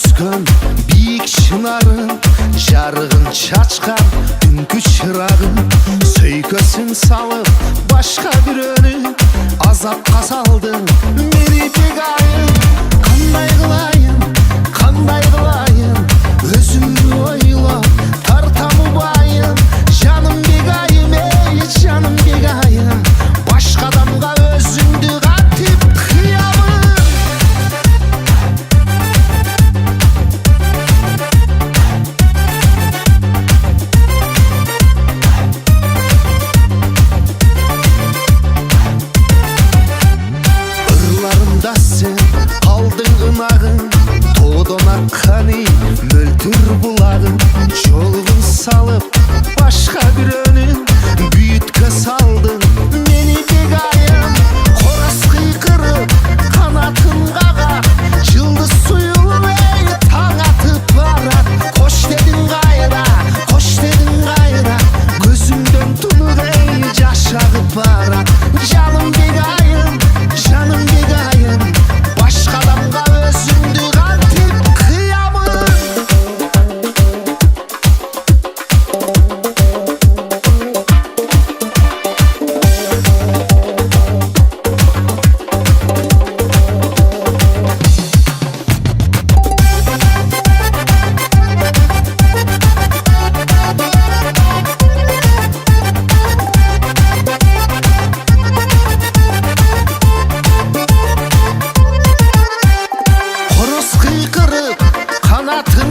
өскен биік шынарың, жарығын шашқан түнгі шырағың, сөйкесін салып башқа біреуні азапқа салдың мені бегайын. Қандай қылайын, қандай қылайын, өзімді ойлап тартамын байын. Жаным бегайым, ей жаным бегайым, башқа адамға өзіңді қатып қиямын. Ырларымда сен қалдың ынағың, тодан аққаны мөлтір бұлағың. Жолығын салып башқа біреуінің бүйітке салдың мені бегайым. Қораз қиқырып қанатын қағар, жылдыз сұйылып ей таң атып барад. Қош дедің қайда, қош дедің қайда, көзімден тұнық ей жас ағып барад. Жаным бегайым, жаным бегайым, башқа адамға өзіңді қатып қиямын. Қораз қиқырып қанатын